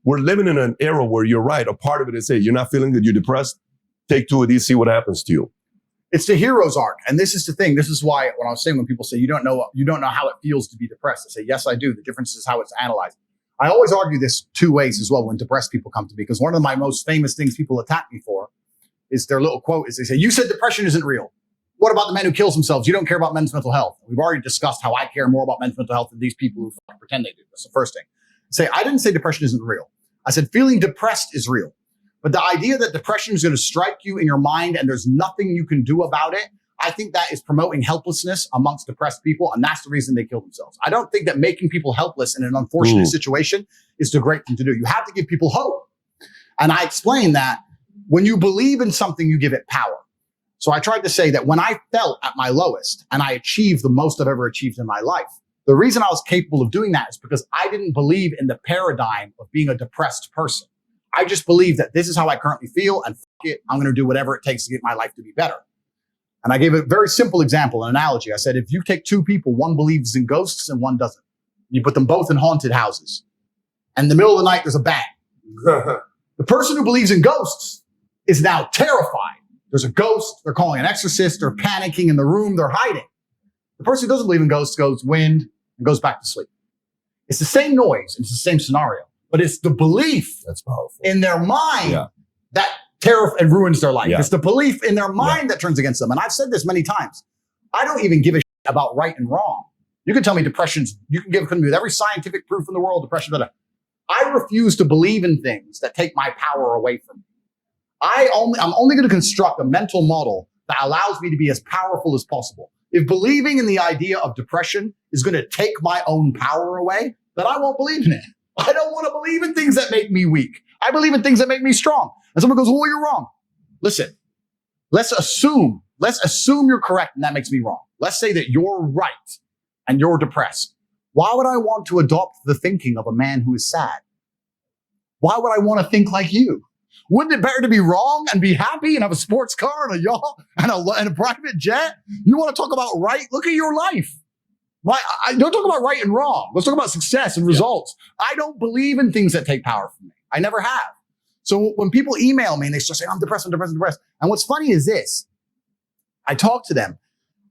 we're living in an era where you're right. A part of it is, hey, you're not feeling good, you're depressed. Take 2 of these, see what happens to you. It's the hero's arc. And this is the thing. This is why when I was saying, when people say, you don't know how it feels to be depressed, I say, yes, I do. The difference is how it's analyzed. I always argue this 2 ways as well when depressed people come to me, because one of my most famous things people attack me for is their little quote is they say, you said depression isn't real. What about the men who kills themselves? You don't care about men's mental health. We've already discussed how I care more about men's mental health than these people who pretend they do. That's the first thing. Say, I didn't say depression isn't real. I said feeling depressed is real. But the idea that depression is going to strike you in your mind and there's nothing you can do about it, I think that is promoting helplessness amongst depressed people, and that's the reason they kill themselves. I don't think that making people helpless in an unfortunate situation is the great thing to do. You have to give people hope. And I explain that when you believe in something, you give it power. So I tried to say that when I felt at my lowest and I achieved the most I've ever achieved in my life, the reason I was capable of doing that is because I didn't believe in the paradigm of being a depressed person. I just believe that this is how I currently feel, and I'm going to do whatever it takes to get my life to be better. And I gave a very simple example, an analogy. I said, if you take 2 people, one believes in ghosts and one doesn't. You put them both in haunted houses. And in the middle of the night, there's a bang. The person who believes in ghosts is now terrified. There's a ghost. They're calling an exorcist. They're panicking in the room. They're hiding. The person who doesn't believe in ghosts goes wind and goes back to sleep. It's the same noise. It's the same scenario. But it's the belief that's powerful in their mind that and ruins their life. Yeah. It's the belief in their mind that turns against them. And I've said this many times. I don't even give a shit about right and wrong. You can tell me you can give me with every scientific proof in the world, depression, blah, blah. I refuse to believe in things that take my power away from me. I'm only going to construct a mental model that allows me to be as powerful as possible. If believing in the idea of depression is going to take my own power away, then I won't believe in it. I don't want to believe in things that make me weak. I believe in things that make me strong. And someone goes, well, you're wrong. Listen, let's assume you're correct and that makes me wrong. Let's say that you're right and you're depressed. Why would I want to adopt the thinking of a man who is sad? Why would I want to think like you? Wouldn't it better to be wrong and be happy and have a sports car and a yacht and a private jet? You want to talk about right? Look at your life. I don't talk about right and wrong. Let's talk about success and results. I don't believe in things that take power from me. I never have. So when people email me and they start saying, I'm depressed. And what's funny is this. I talk to them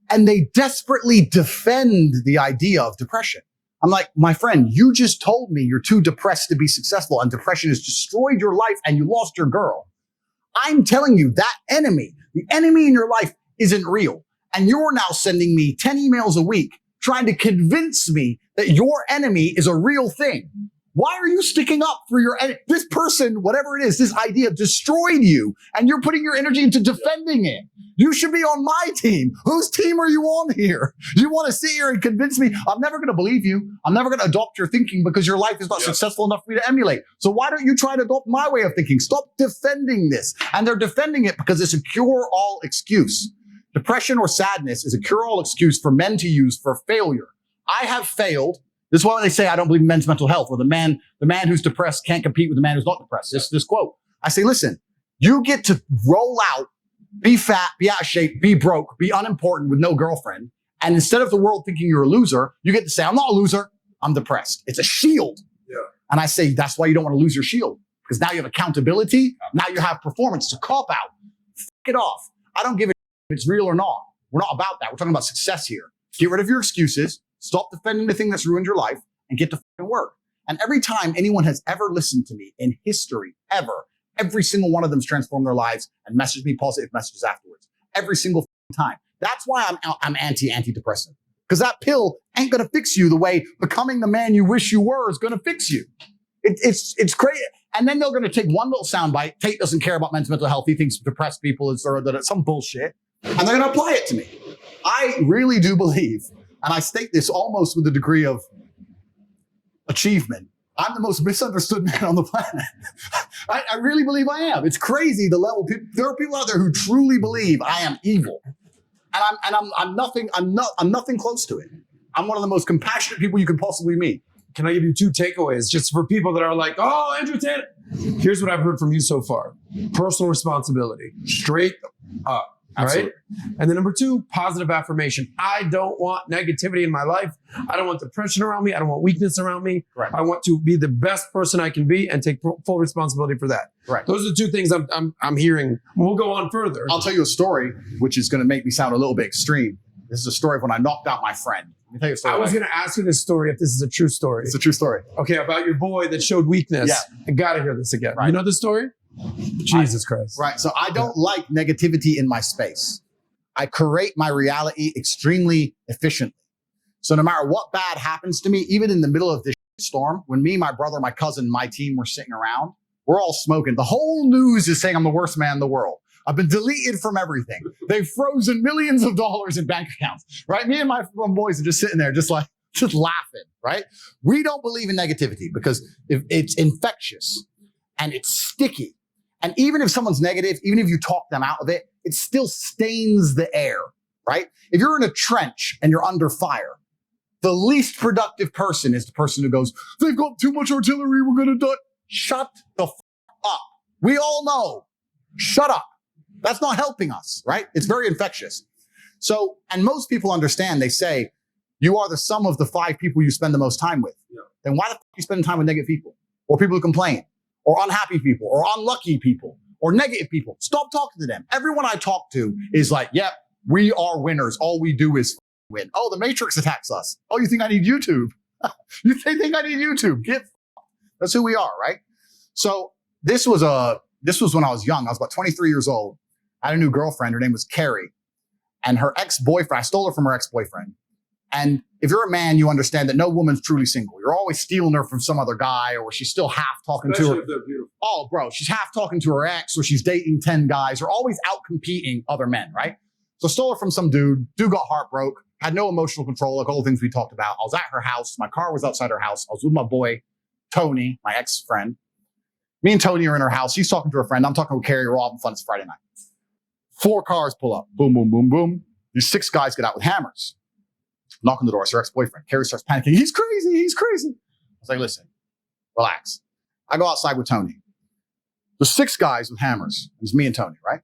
and they desperately defend the idea of depression. I'm like, my friend, you just told me you're too depressed to be successful and depression has destroyed your life and you lost your girl. I'm telling you that the enemy in your life isn't real. And you're now sending me 10 emails a week trying to convince me that your enemy is a real thing. Why are you sticking up for your enemy? This person, whatever it is, this idea destroyed you and you're putting your energy into defending it. You should be on my team. Whose team are you on here? You want to sit here and convince me? I'm never going to believe you. I'm never going to adopt your thinking because your life is not successful enough for me to emulate. So why don't you try to adopt my way of thinking? Stop defending this. And they're defending it because it's a cure-all excuse. Depression or sadness is a cure-all excuse for men to use for failure. I have failed. This is why when they say I don't believe in men's mental health, or the man who's depressed can't compete with the man who's not depressed. This quote. I say, listen, you get to roll out, be fat, be out of shape, be broke, be unimportant with no girlfriend. And instead of the world thinking you're a loser, you get to say, I'm not a loser, I'm depressed. It's a shield. Yeah. And I say, that's why you don't want to lose your shield. Because now you have accountability. Now you have performance. It's a cop out. F it off. I don't give a if it's real or not. We're not about that. We're talking about success here. Get rid of your excuses. Stop defending the thing that's ruined your life and get to fucking work. And every time anyone has ever listened to me in history, ever, every single one of them's transformed their lives and messaged me positive messages afterwards. Every single time. That's why I'm antidepressant. Because that pill ain't going to fix you the way becoming the man you wish you were is going to fix you. It's crazy. And then they're going to take one little soundbite. Tate doesn't care about men's mental health. He thinks depressed people is that it's some bullshit. And they're going to apply it to me. I really do believe, and I state this almost with a degree of achievement, I'm the most misunderstood man on the planet. I really believe I am. It's crazy the level. There are people out there who truly believe I am evil. And I'm nothing close to it. I'm one of the most compassionate people you could possibly meet. Can I give you 2 takeaways just for people that are like, oh, Andrew Tate? Here's what I've heard from you so far. Personal responsibility, straight up. Absolutely. Right? And then number 2, positive affirmation. I don't want negativity in my life. I don't want depression around me. I don't want weakness around me. Correct. I want to be the best person I can be and take full responsibility for that. Correct. Those are the 2 things I'm hearing. We'll go on further. I'll tell you a story, which is going to make me sound a little bit extreme. This is a story of when I knocked out my friend. Let me tell you a story. I was going to ask you this story if this is a true story. It's a true story. Okay, about your boy that showed weakness. Yeah. I got to hear this again. Right. You know the story? Jesus Christ. Right. So I don't like negativity in my space. I curate my reality extremely efficiently. So no matter what bad happens to me, even in the middle of this storm, when me, my brother, my cousin, my team were sitting around, we're all smoking. The whole news is saying I'm the worst man in the world. I've been deleted from everything. They've frozen millions of dollars in bank accounts, right? Me and my boys are just sitting there, just laughing, right? We don't believe in negativity because if it's infectious and it's sticky. And even if someone's negative, even if you talk them out of it, it still stains the air, right? If you're in a trench and you're under fire, the least productive person is the person who goes, they've got too much artillery, we're going to die. Shut the up. We all know. Shut up. That's not helping us, right? It's very infectious. So, and most people understand, they say, you are the sum of the 5 people you spend the most time with. Yeah. Then why the fuck are you spending time with negative people? Or people who complain? Or unhappy people? Or unlucky people? Or negative people? Stop talking to them. Everyone I talk to is like, yep, we are winners. All we do is win. Oh, the Matrix attacks us. Oh, you think I need YouTube? You think I need YouTube? That's who we are, right? So this was when I was young. I was about 23 years old. I had a new girlfriend. Her name was Carrie. And her ex-boyfriend, I stole her from her ex-boyfriend. And if you're a man, you understand that no woman's truly single. You're always stealing her from some other guy, or she's still half talking to her. Oh, bro, she's half talking to her ex, or she's dating 10 guys. Or always out competing other men, right? So stole her from some dude. Dude got heartbroken. Had no emotional control, like all the things we talked about. I was at her house. My car was outside her house. I was with my boy, Tony, my ex-friend. Me and Tony are in her house. She's talking to her friend. I'm talking with Carrie. We're all having fun. It's Friday night. 4 cars pull up. Boom, boom, boom, boom. These 6 guys get out with hammers. Knock on the door. It's her ex-boyfriend. Carrie starts panicking. He's crazy. He's crazy. I was like, listen, relax. I go outside with Tony. There's 6 guys with hammers. It's me and Tony, right?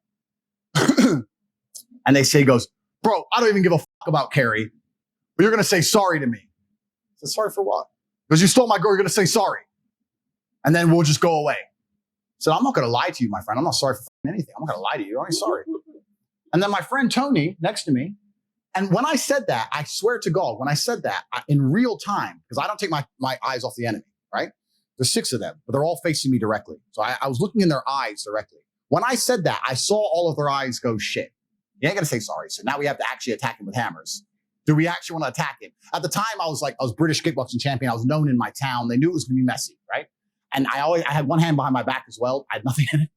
And he goes, bro, I don't even give a fuck about Carrie, but you're going to say sorry to me. I said, sorry for what? Because you stole my girl, you're going to say sorry. And then we'll just go away. I said, I'm not going to lie to you, my friend. I'm not sorry for anything. I'm not going to lie to you. I'm sorry. And then my friend Tony next to me, and when I said that, I swear to God, when I said that in real time, because I don't take my eyes off the enemy, right? There's 6 of them, but they're all facing me directly. So I was looking in their eyes directly. When I said that, I saw all of their eyes go, shit. You ain't going to say sorry. So now we have to actually attack him with hammers. Do we actually want to attack him? At the time, I was British kickboxing champion. I was known in my town. They knew it was going to be messy, right? And I had one hand behind my back as well. I had nothing in it.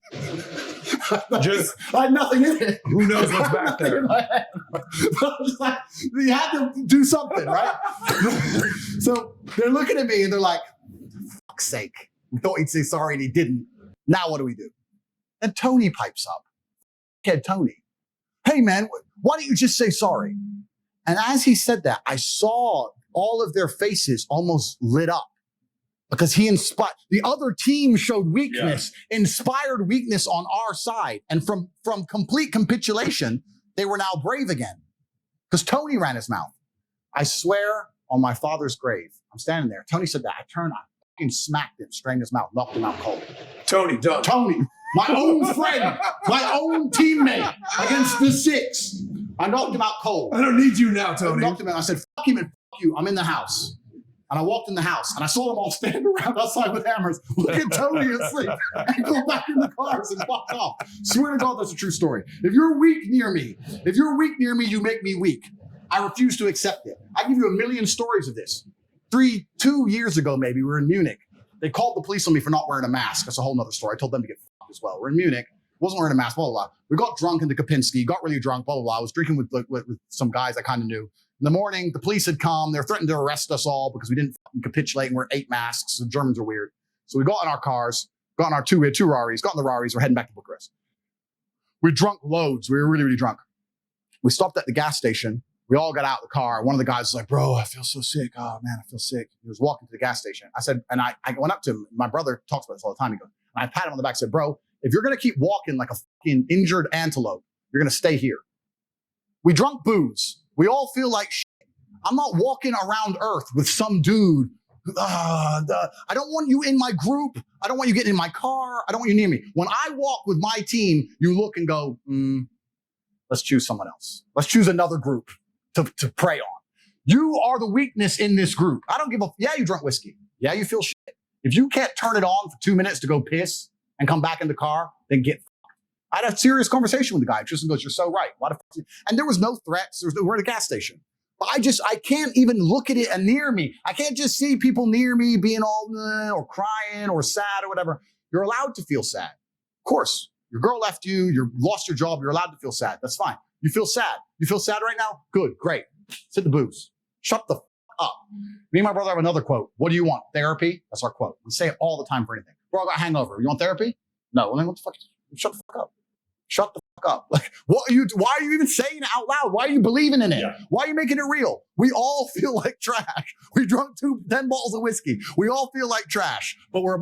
I had nothing in it. Who knows what's back there? Like, you had to do something, right? So they're looking at me and they're like, for fuck's sake. We thought he'd say sorry and he didn't. Now what do we do? And Tony pipes up. Kid Tony. Hey man, why don't you just say sorry? And as he said that, I saw all of their faces almost lit up. Because he inspired, the other team showed weakness, inspired weakness on our side. And from complete capitulation, they were now brave again. Because Tony ran his mouth. I swear on my father's grave, I'm standing there. Tony said that. I turned, I fucking smacked him, strained his mouth, knocked him out cold. Tony, done. Tony, my own friend, my own teammate against the 6. I knocked him out cold. I don't need you now, Tony. I knocked him out. I said, fuck him and fuck you. I'm in the house. And I walked in the house and I saw them all standing around outside with hammers, look at Tony asleep, and go back in the cars and walk off. Swear to God, that's a true story. If you're weak near me, you make me weak. I refuse to accept it. I give you a million stories of this. 2 years ago, maybe, we were in Munich. They called the police on me for not wearing a mask. That's a whole nother story. I told them to get fucked as well. We're in Munich. Wasn't wearing a mask, blah, blah, blah. We got drunk in the Kapinski, got really drunk, blah, blah, blah. I was drinking with some guys I kind of knew. In the morning, the police had come. They were threatening to arrest us all because we didn't fucking capitulate and we're 8 masks. The Germans are weird. So we got in our cars, got in our we had 2 Raris, got in the Raris. We're heading back to Bucharest. We drunk loads. We were really, really drunk. We stopped at the gas station. We all got out of the car. One of the guys was like, bro, I feel so sick. Oh, man, I feel sick. He was walking to the gas station. I said, and I went up to him. My brother talks about this all the time. He goes, and I pat him on the back and said, bro, if you're going to keep walking like a fucking injured antelope, you're going to stay here. We drunk booze. We all feel like shit. I'm not walking around Earth with some dude. I don't want you in my group. I don't want you getting in my car. I don't want you near me. When I walk with my team, you look and go, let's choose someone else. Let's choose another group to prey on. You are the weakness in this group. I don't give a, yeah, you drunk whiskey. Yeah, you feel shit. If you can't turn it on for 2 minutes to go piss and come back in the car, then get fucked. I had a serious conversation with the guy. Tristan goes, you're so right. Why the fuck? And there was no threats. We're at a gas station. But I can't even look at it and near me. I can't just see people near me being all or crying or sad or whatever. You're allowed to feel sad. Of course, your girl left you. You lost your job. You're allowed to feel sad. That's fine. You feel sad. You feel sad right now? Good, great. Sit the booze. Shut the fuck up. Me and my brother have another quote. What do you want? Therapy? That's our quote. We say it all the time for anything. Bro, I got a hangover. You want therapy? No. Well, then what the fuck? Shut the fuck up. Shut the fuck up. Like, why are you even saying it out loud? Why are you believing in it? Yeah. Why are you making it real? We all feel like trash. We drunk 10 bottles of whiskey. We all feel like trash, but we're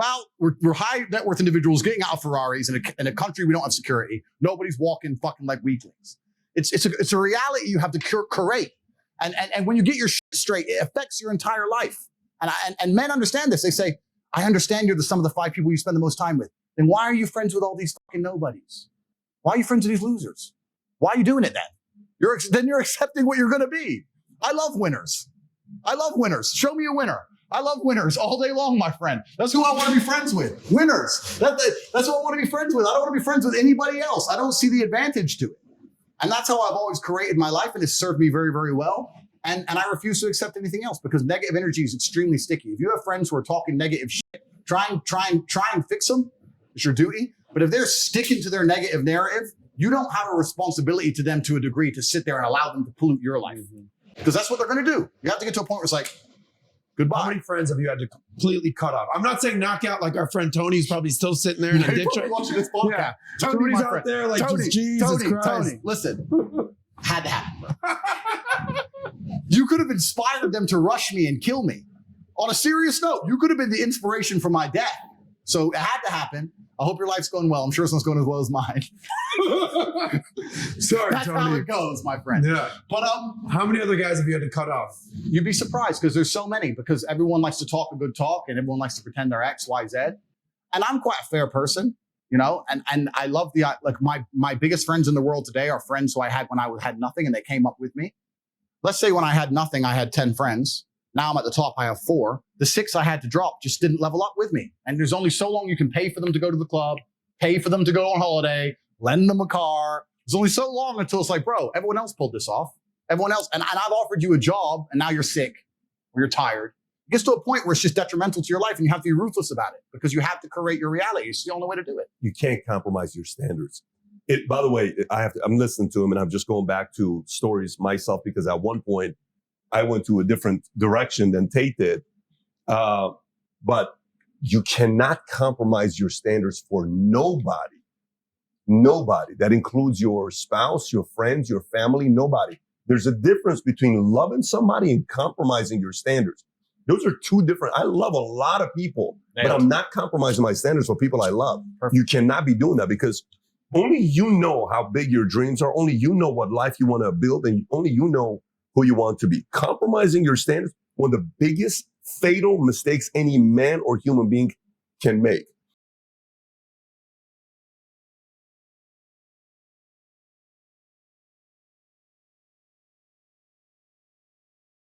high net worth individuals getting out of Ferraris in a country we don't have security. Nobody's walking fucking like weaklings. It's a reality you have to curate. And when you get your shit straight, it affects your entire life. And men understand this. They say, I understand you're the sum of the 5 people you spend the most time with. Then why are you friends with all these fucking nobodies? Why are you friends with these losers? Why are you doing it then? Then you're accepting what you're going to be. I love winners. I love winners. Show me a winner. I love winners all day long, my friend. That's who I want to be friends with. Winners. That's what I want to be friends with. I don't want to be friends with anybody else. I don't see the advantage to it. And that's how I've always created my life, and it's served me very, very well. And I refuse to accept anything else because negative energy is extremely sticky. If you have friends who are talking negative shit, try and fix them. It's your duty. But if they're sticking to their negative narrative, you don't have a responsibility to them to a degree to sit there and allow them to pollute your life. Because that's what they're going to do. You have to get to a point where it's like, goodbye. How many friends have you had to completely cut off? I'm not saying knock out like our friend Tony's probably still sitting there in a ditch. Watching this podcast. Yeah. Tony's out there like, Jesus Christ. Tony, listen. Had to happen. You could have inspired them to rush me and kill me. On a serious note, you could have been the inspiration for my death. So it had to happen. I hope your life's going well. I'm sure it's not going as well as mine. Sorry, That's Tony. how it goes, my friend. Yeah. But how many other guys have you had to cut off? You'd be surprised because there's so many. Because everyone likes to talk a good talk, and everyone likes to pretend they're X, Y, Z. And I'm quite a fair person, you know. And I love my biggest friends in the world today are friends who I had when I had nothing, and they came up with me. Let's say when I had nothing, I had 10 friends. Now I'm at the top, I have 4. The 6 I had to drop just didn't level up with me. And there's only so long you can pay for them to go to the club, pay for them to go on holiday, lend them a car. There's only so long until it's like, bro, everyone else pulled this off. Everyone else. And I've offered you a job and now you're sick or you're tired. It gets to a point where it's just detrimental to your life and you have to be ruthless about it because you have to create your reality. It's the only way to do it. You can't compromise your standards. By the way, I'm listening to him and I'm just going back to stories myself because at one point, I went to a different direction than Tate did. But you cannot compromise your standards for nobody. Nobody. That includes your spouse, your friends, your family, nobody. There's a difference between loving somebody and compromising your standards. Those are two different. I love a lot of people, but I'm not compromising my standards for people I love. Perfect. You cannot be doing that because only you know how big your dreams are. Only you know what life you want to build, and only you know who you want to be. Compromising your standards, one of the biggest fatal mistakes any man or human being can make.